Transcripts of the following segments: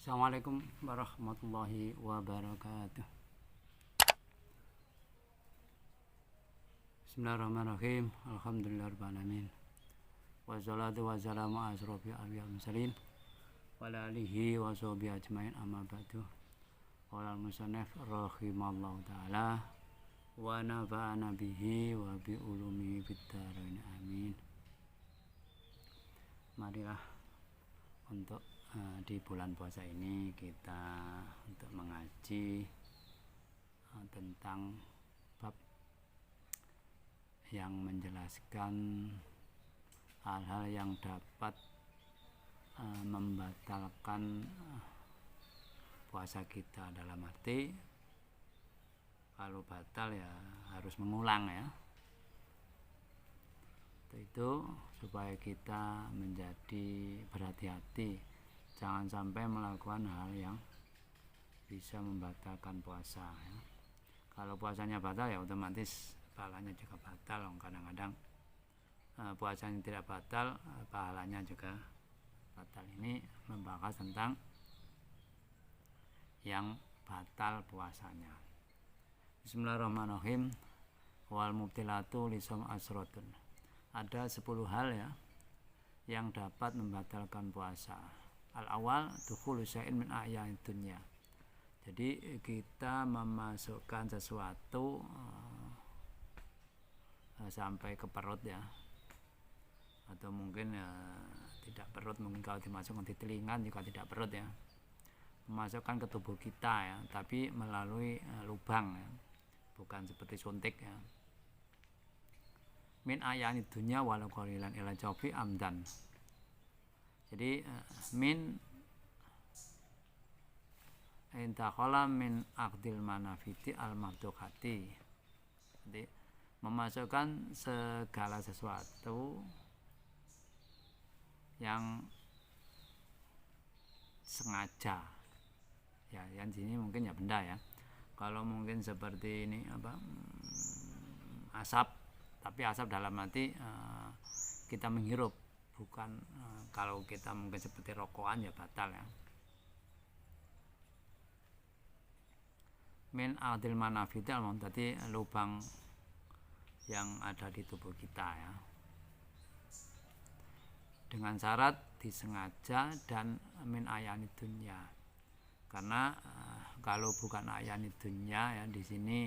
Assalamualaikum warahmatullahi wabarakatuh. Bismillahirrahmanirrahim. Alhamdulillahirrahmanirrahim. Wassalatu wassalamu ala asrofil anbiya'i wal mursalin wa ala alihi wa sahbihi ajmain, amma ba'du. Qala al-musannif rahimallahu ta'ala wa nafa'ana bihi wa bi ulumihi fid dharain amin. Marilah untuk di bulan puasa ini kita untuk mengaji tentang bab yang menjelaskan hal-hal yang dapat membatalkan puasa kita, dalam arti kalau batal ya harus mengulang ya. Itu supaya kita menjadi berhati-hati, jangan sampai melakukan hal yang bisa membatalkan puasa ya. Kalau puasanya batal ya otomatis pahalanya juga batal. Kadang-kadang puasanya tidak batal, pahalanya juga batal. Ini membahas tentang yang batal puasanya. Bismillahirrahmanirrahim. Wal mubtilatu lisam asrotun. Ada 10 hal ya yang dapat membatalkan puasa. Al-awwal dukhulu syai'in min a'ya'id dunya. Jadi kita memasukkan sesuatu sampai ke perut ya, atau mungkin tidak perut, mungkin kalau dimasukkan di telinga juga tidak perut ya, memasukkan ke tubuh kita ya, tapi melalui lubang ya, bukan seperti suntik ya. Min ayani dunya walau qalilan ila jawfi amdan. Jadi min intakhala min aqdil manafiti al mabduqati. Jadi memasukkan segala sesuatu yang sengaja ya, yang sini mungkin ya benda ya. Kalau mungkin seperti ini asap, tapi asap dalam arti kita menghirup, bukan kalau kita mungkin seperti rokokan ya batal ya. Min adil manafidal, tadi lubang yang ada di tubuh kita ya, dengan syarat disengaja dan min ayani dunya. Karena kalau bukan ayani dunya ya, di sini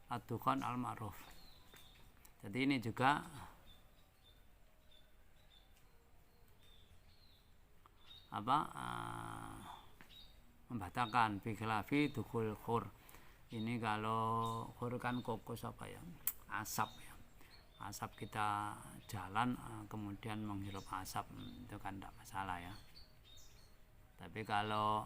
ad-dukhan al-ma'ruf. Jadi ini juga membatalkan fi khilafi dukhul khur. Ini kalau khur kan kokos asap ya. Asap kita jalan kemudian menghirup asap, itu kan tidak masalah ya. Tapi kalau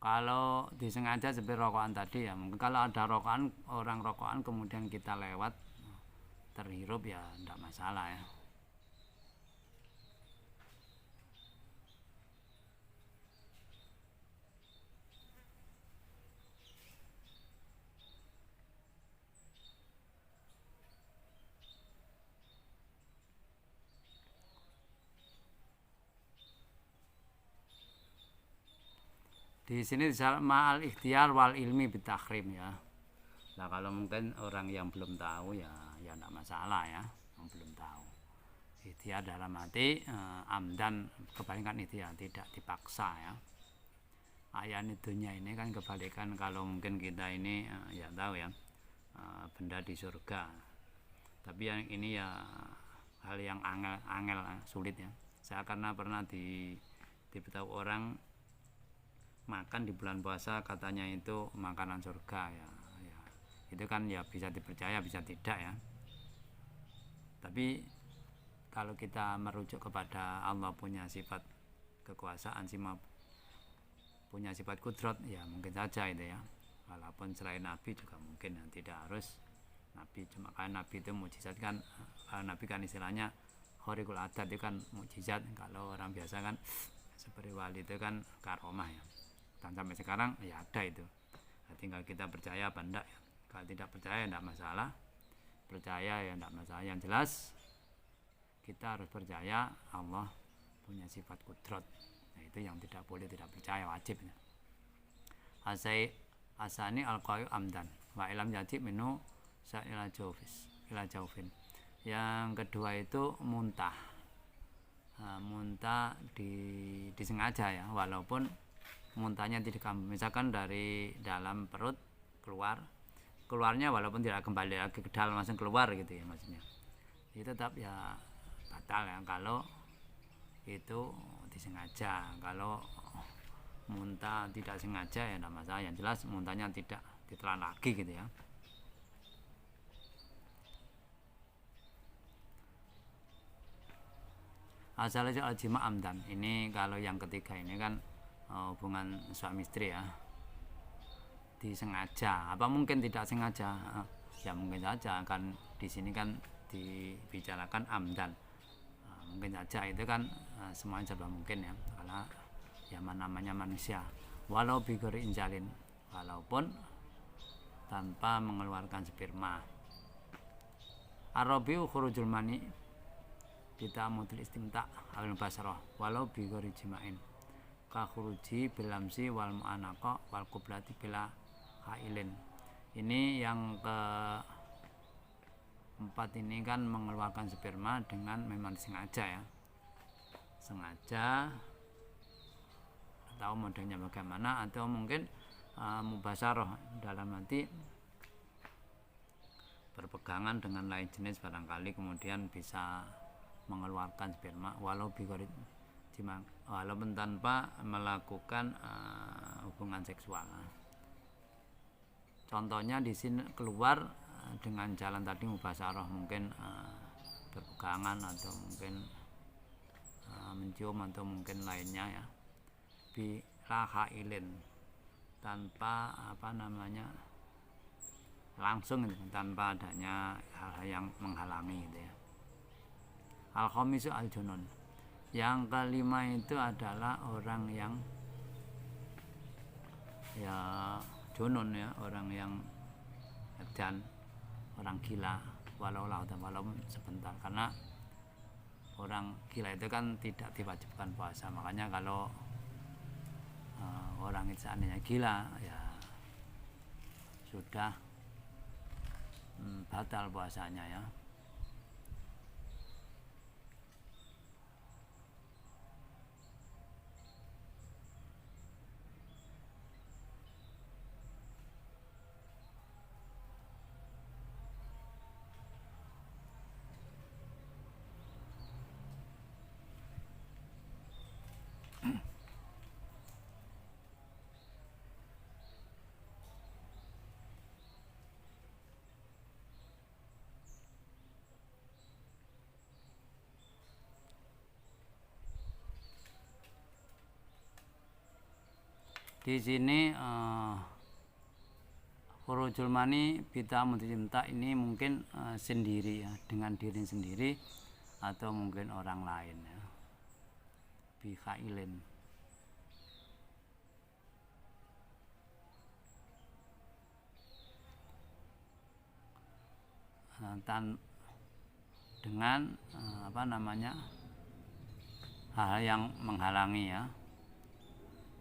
kalau disengaja seperti rokokan tadi ya, mungkin kalau ada rokokan, orang rokokan kemudian kita lewat terhirup ya tidak masalah ya. Di sini ma'al ikhtiar wal ilmi bitakhrim ya. Nah kalau mungkin orang yang belum tahu ya tidak masalah ya, yang belum tahu. Ikhtiar dalam arti amdan, kebalikan ikhtiar, tidak dipaksa ya. Ayat dunia ini kan kebalikan, kalau mungkin kita ini ya tahu ya, benda di surga. Tapi yang ini ya hal yang angel sulit ya. Saya karena pernah diberitahu orang makan di bulan puasa katanya itu makanan surga ya, itu kan ya bisa dipercaya bisa tidak ya. Tapi kalau kita merujuk kepada Allah punya sifat kekuasaan, punya sifat kudrat, ya mungkin saja itu ya. Walaupun selain Nabi juga mungkin, ya, tidak harus Nabi. Cuma kan Nabi itu mukjizat kan, Nabi kan istilahnya khariqul adat itu kan mukjizat. Kalau orang biasa kan seperti wali itu kan karomah ya. Dan sampai sekarang ya ada itu. Nah, tinggal kita percaya apa enggak ya. Kalau tidak percaya enggak masalah, percaya ya enggak masalah. Yang jelas kita harus percaya Allah punya sifat kudrat. Nah, itu yang tidak boleh tidak percaya, wajib ya. Asani al-qayu amdan wa ilam yajib minu sa'ila jaufin. Yang kedua itu muntah. Muntah disengaja ya, walaupun muntahnya tidak, misalkan dari dalam perut keluarnya walaupun tidak kembali lagi ke dalam, langsung keluar gitu ya maksudnya, itu tetap ya batal ya kalau itu disengaja. Kalau muntah tidak sengaja ya tidak masalah, yang jelas muntahnya tidak ditelan lagi gitu ya. Asalnya al-jima amdan, ini kalau yang ketiga ini kan hubungan suami istri ya, disengaja, apa mungkin tidak sengaja, ya mungkin saja kan di sini kan dibicarakan amdan, mungkin saja itu kan semuanya serba mungkin ya, karena ya namanya manusia. Walau bigori injalin, walaupun tanpa mengeluarkan sperma. Arabiu khurujul mani kita model istimta awal basarah walau bigori jimain ka khuruji bilamsi wal mu'anaka wal kublati bila hailin. Ini yang keempat ini kan mengeluarkan sperma dengan memang sengaja ya, sengaja atau modelnya bagaimana, atau mungkin mubasyarah dalam arti berpegangan dengan lain jenis barangkali kemudian bisa mengeluarkan sperma walau bigori jima, walaupun tanpa melakukan hubungan seksual. Contohnya di sini keluar dengan jalan tadi mubasyarah, mungkin berpegangan atau mungkin mencium atau mungkin lainnya ya. Bila hailin, tanpa langsung gitu, tanpa adanya hal-hal yang menghalangi gitu ya. Al-khamisu al-junun, yang kelima itu adalah orang yang ya junun ya, orang yang edan, orang gila, walaupun sebentar, karena orang gila itu kan tidak diwajibkan puasa. Makanya kalau orang itu seandainya gila ya sudah batal puasanya ya. Di sini khurujul mani bita mutajimta ini mungkin sendiri ya, dengan diri sendiri atau mungkin orang lain ya. Bikhailin, dengan hal yang menghalangi ya.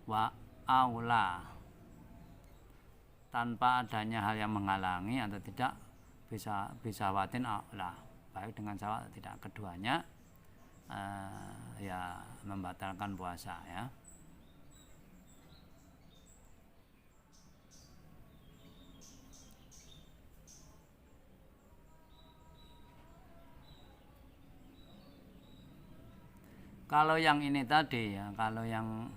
Wa aula, tanpa adanya hal yang menghalangi atau tidak, bisa watin aula, baik dengan sawat atau tidak, keduanya ya membatalkan puasa ya. Kalau yang ini tadi ya, kalau yang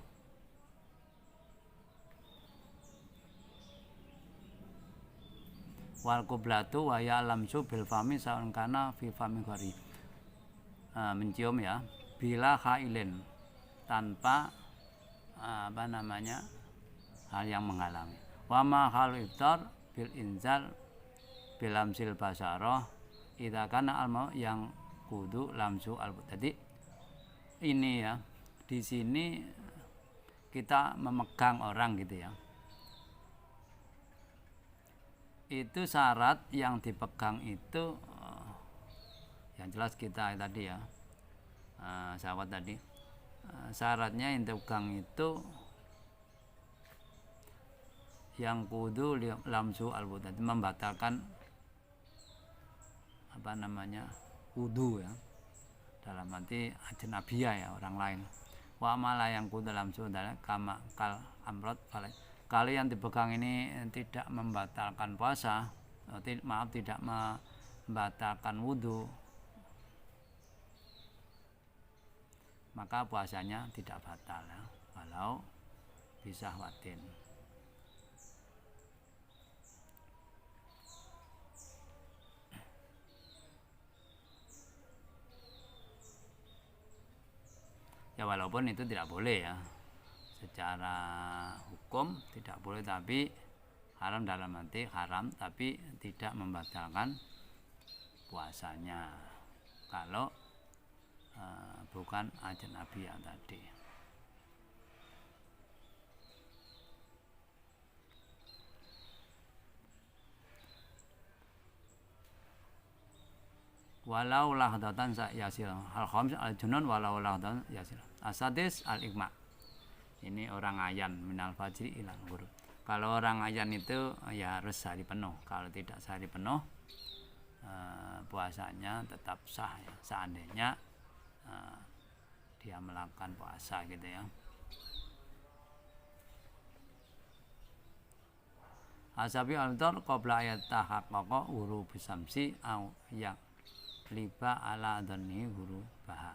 wal kublatu wa ya lamsu bil fami saun kana fi fami gori, mencium ya, bila khailin, tanpa hal yang menghalangi. Wa ma halu iftar bil inzal bilamsil basaroh idza kana alma yang kudu lamsu al. Jadi ini ya, di sini kita memegang orang gitu ya. Itu syarat yang dipegang itu yang jelas kita tadi ya, sahabat tadi, syaratnya yang dipegang itu yang kudu lamsu al-wudhu, membatalkan apa namanya wudu ya, dalam arti ajnabiyah ya, orang lain. Wa amala yang kudu lamsu adalah kama kal amrot. Kalau yang dipegang ini tidak membatalkan puasa, tidak membatalkan wudu, maka puasanya tidak batal ya, walau bisa watin. Ya walaupun itu tidak boleh ya, secara hukum tidak boleh, tapi haram dalam arti haram tapi tidak membatalkan puasanya kalau bukan ajnabiyah tadi. Walau lahdatan yasil al khams al junun walau lahdatan yasil asadis al ikma. Ini orang ayan minal fajri ilal ghurub. Kalau orang ayan itu ya harus sehari penuh. Kalau tidak sehari penuh, puasanya tetap sah ya, seandainya dia melakukan puasa gitu ya. Asabi al-tor qabla ayat tahaqqaqa huruf samsi au yang liba ala dhanni huruf baha.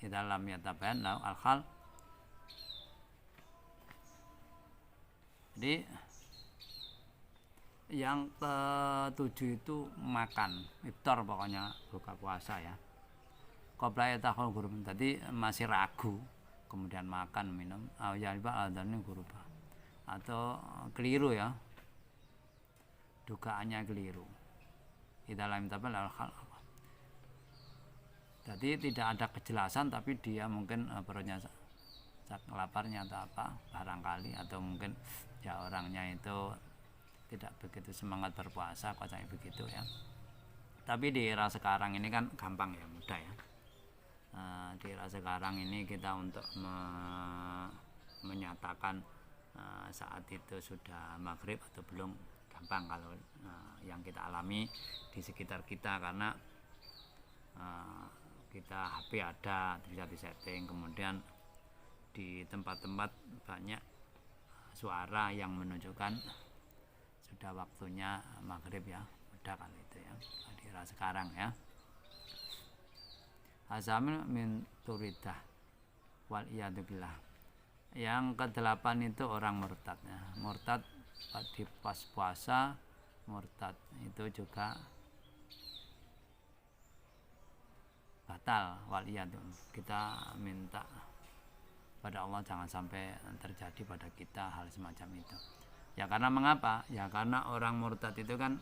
Dalam yatabayan lau al-khal. Jadi yang ketujuh itu makan, iftar pokoknya buka puasa ya. Qabla yatakhul huruf, tadi masih ragu, kemudian makan minum au ya liba ala dhanni huruf baha. Atau keliru ya, dugaannya keliru. Dalam yatabayan al-khal. Jadi tidak ada kejelasan, tapi dia mungkin perutnya laparnya atau apa barangkali, atau mungkin ya orangnya itu tidak begitu semangat berpuasa, kocaknya begitu ya. Tapi di era sekarang ini kan gampang ya, mudah ya. Di era sekarang ini kita untuk menyatakan saat itu sudah maghrib atau belum gampang kalau yang kita alami di sekitar kita, karena kita HP ada, bisa disetting, kemudian di tempat-tempat banyak suara yang menunjukkan sudah waktunya maghrib ya, mudah kalau itu ya di era sekarang ya. Azamil min turidah wal iyadu billah. Yang ke-8 itu orang murtad ya. Murtad di pas puasa, murtad itu juga batal wal iyadu. Kita minta pada Allah jangan sampai terjadi pada kita hal semacam itu. Ya karena mengapa? Ya karena orang murtad itu kan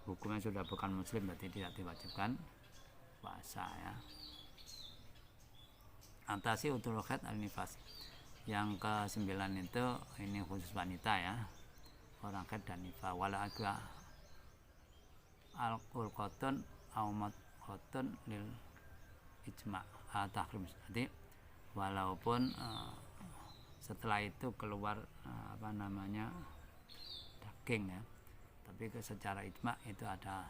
hukumnya sudah bukan muslim, berarti tidak diwajibkan puasa ya. Antasi utul khaid al-nifas. Yang ke-9 itu ini khusus wanita ya. Orang khaid dan nifas wala agwa al-qurqatun aumat khotun lil ijma' tahrim. Jadi walaupun setelah itu keluar daging ya, tapi secara ijma' itu ada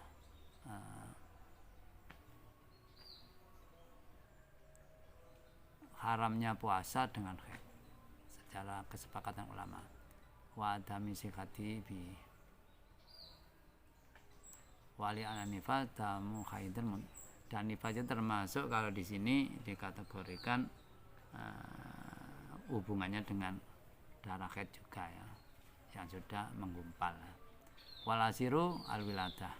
haramnya puasa dengan haid secara kesepakatan ulama. Wa adami sikati bi wali ananifas tamu haidun, dan nifas itu termasuk kalau di sini dikategorikan hubungannya dengan darah haid juga ya, yang sudah menggumpal. Walasiru alwiladah.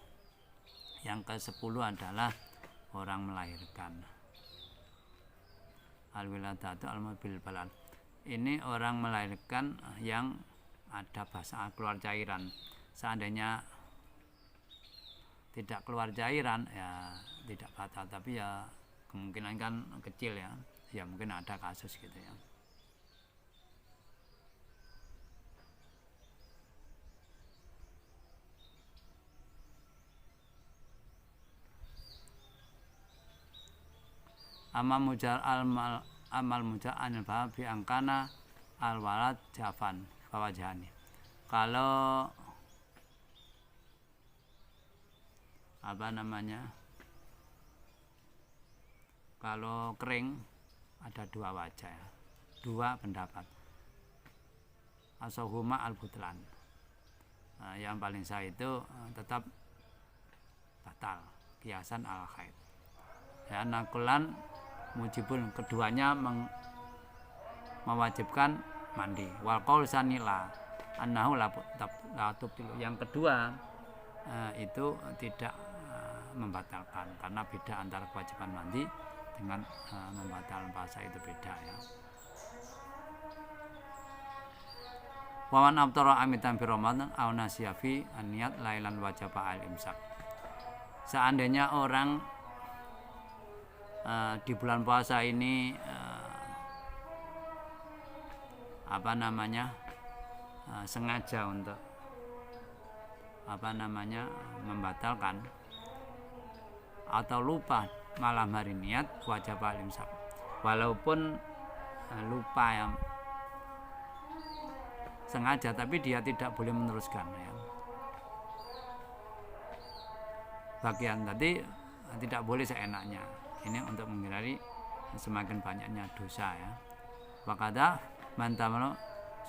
Yang ke-10 adalah orang melahirkan. Alwiladah itu almobil balal. ini orang melahirkan yang ada basah keluar cairan. Seandainya tidak keluar cairan ya tidak batal, tapi ya kemungkinan kan kecil ya. Ya mungkin ada kasus gitu ya. Amal mujal anil babi angkana al walad jafan fawajani. Kalau kalau kering ada dua wajah ya, dua pendapat. Asohuma al butlan. Yang paling sah itu tetap batal kiasan al haid. Ya, nakulan mujibun, keduanya mewajibkan mandi. Wal qaul sanila annahu la tubtilu. Yang kedua itu tidak membatalkan, karena beda antara kewajiban mandi dengan membatalkan puasa, itu beda ya. Wawan abtara amitan fi ramadan aw nasiya fi niat lailan wajaba al imsak. Seandainya orang di bulan puasa ini sengaja untuk membatalkan atau lupa malam hari niat, wajib al-imsak. Walaupun lupa yang sengaja, tapi dia tidak boleh meneruskan ya. Bagian tadi tidak boleh seenaknya. Ini untuk menghindari semakin banyaknya dosa ya. Wakada mantamano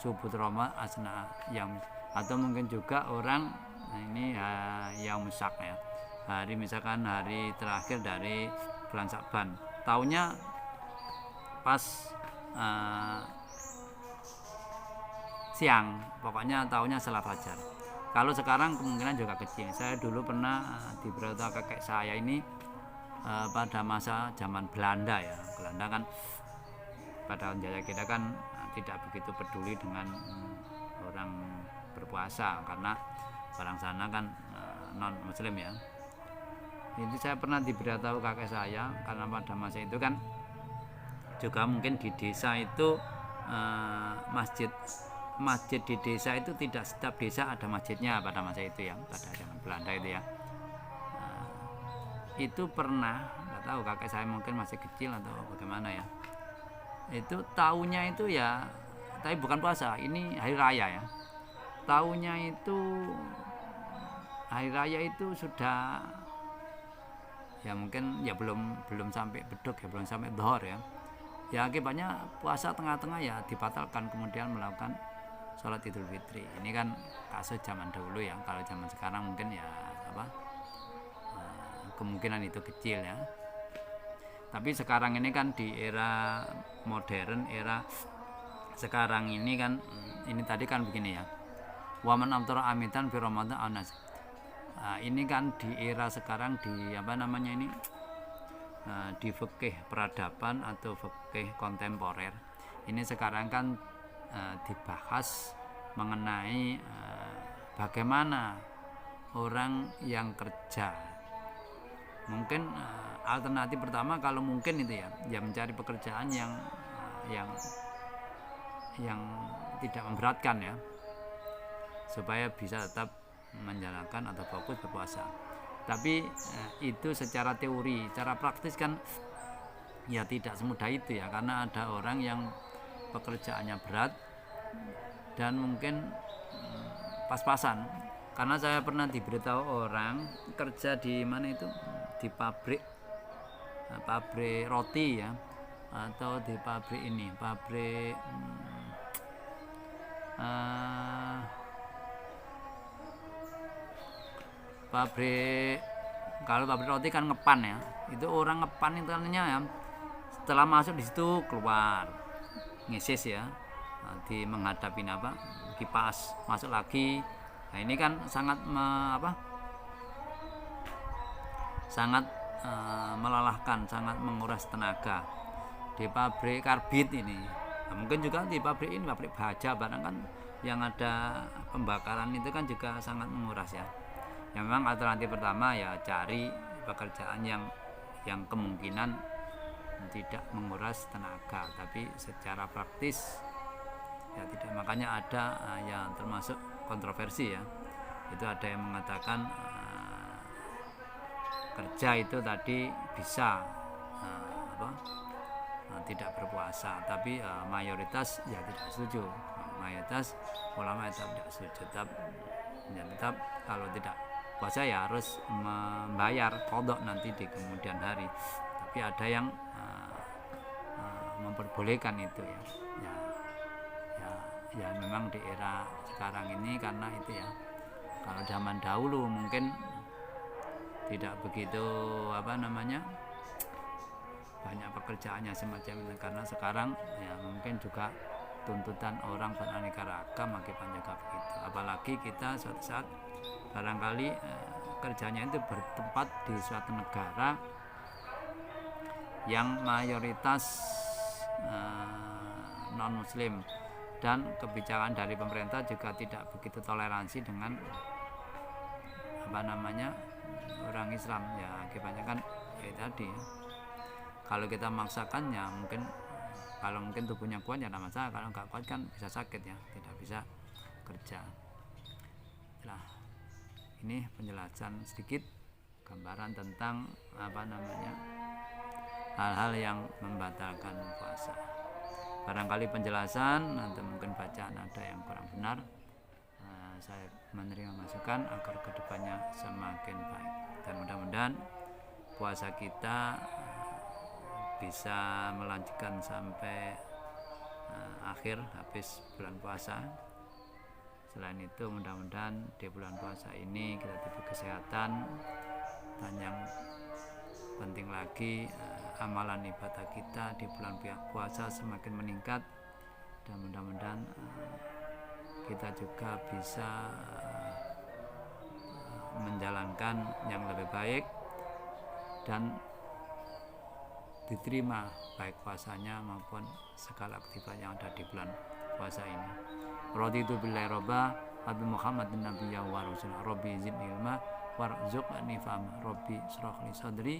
subut roma asna yang, atau mungkin juga orang ini yang mesak ya. Hari misalkan hari terakhir dari bulan Sya'ban, taunya pas siang, pokoknya taunya setelah fajar. Kalau sekarang kemungkinan juga kecil. Saya dulu pernah diberitahu kakek saya ini pada masa zaman Belanda ya. Belanda kan pada menjajah kita kan tidak begitu peduli dengan orang berpuasa, karena orang sana kan non muslim ya. Itu saya pernah diberitahu kakek saya, karena pada masa itu kan juga mungkin di desa itu masjid di desa itu tidak setiap desa ada masjidnya pada masa itu ya, pada zaman Belanda itu ya. Itu pernah, nggak tahu kakek saya mungkin masih kecil atau bagaimana ya, itu tahunya itu ya, tapi bukan puasa, ini hari raya ya. Tahunya itu hari raya itu sudah ya mungkin ya belum sampai beduk ya, belum sampai dhuhr ya. Ya akibatnya puasa tengah-tengah ya dibatalkan, kemudian melakukan sholat Idul Fitri. Ini kan kasus zaman dahulu ya. Kalau zaman sekarang mungkin ya kemungkinan itu kecil ya. Tapi sekarang ini kan di era modern, era sekarang ini kan, ini tadi kan begini ya. Waman amtara amitan fi ramadan anas. Ini kan di era sekarang di di fikih peradaban atau fikih kontemporer. Ini sekarang kan dibahas mengenai bagaimana orang yang kerja. Mungkin alternatif pertama kalau mungkin itu ya mencari pekerjaan yang tidak memberatkan ya, supaya bisa tetap menjalankan atau fokus berpuasa. Tapi itu secara teori, cara praktis kan ya tidak semudah itu ya, karena ada orang yang pekerjaannya berat dan mungkin pas-pasan. Karena saya pernah diberitahu orang kerja di mana itu, di pabrik roti ya, atau di pabrik kalau pabrik roti kan ngepan ya. Itu orang ngepan itu artinya ya, setelah masuk di situ keluar ngesis ya, di menghadapi kipas, masuk lagi. Nah ini kan sangat melelahkan, sangat menguras tenaga. Di pabrik karbit ini Nah, mungkin juga di pabrik ini, pabrik baja barang kan yang ada pembakaran itu kan juga sangat menguras ya. Yang memang alternatif pertama ya cari pekerjaan yang kemungkinan tidak menguras tenaga, tapi secara praktis ya tidak. Makanya ada yang termasuk kontroversi ya, itu ada yang mengatakan kerja itu tadi bisa tidak berpuasa, tapi mayoritas ya tidak setuju. Mayoritas ulama tidak setuju. Tetap kalau tidak puasa ya harus membayar qadha nanti di kemudian hari. Tapi ada yang memperbolehkan itu ya. Ya memang di era sekarang ini karena itu ya. Kalau zaman dahulu mungkin tidak begitu banyak pekerjaannya semacam itu, karena sekarang ya mungkin juga tuntutan orang beraneka ragam akibat juga begitu. Apalagi kita suatu saat barangkali kerjanya itu bertempat di suatu negara yang mayoritas non muslim, dan kebijakan dari pemerintah juga tidak begitu toleransi dengan orang Islam ya. Akibatnya kan ya tadi ya, kalau kita memaksakan ya mungkin kalau mungkin tubuhnya kuat ya tidak masalah, kalau nggak kuat kan bisa sakit ya, tidak bisa kerja. Nah, ini penjelasan sedikit gambaran tentang hal-hal yang membatalkan puasa. Barangkali penjelasan nanti mungkin bacaan ada yang kurang benar, saya menerima masukan agar kedepannya semakin baik, dan mudah-mudahan puasa kita bisa melanjutkan sampai akhir habis bulan puasa. Selain itu mudah-mudahan di bulan puasa ini kita diberi kesehatan, dan yang penting lagi amalan ibadah kita di bulan puasa semakin meningkat, dan mudah-mudahan kita juga bisa menjalankan yang lebih baik dan diterima baik puasanya maupun segala aktivitas yang ada di bulan puasa ini. Raditu billahi robba wa bi Muhammadin nabiyya wa rasulah. Rabbi zidni ilma warzuqni fahma. Rabbi shrah li sadri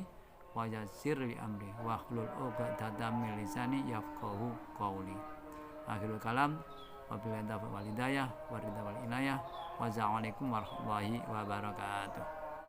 wa yassir li amri wa hlul 'uqdatam min lisani yafqahu qawli. Akhirul kalam, wabillahi taufiq wal hidayah wa ridha wal inayah. Wassalamualaikum warahmatullahi wabarakatuh.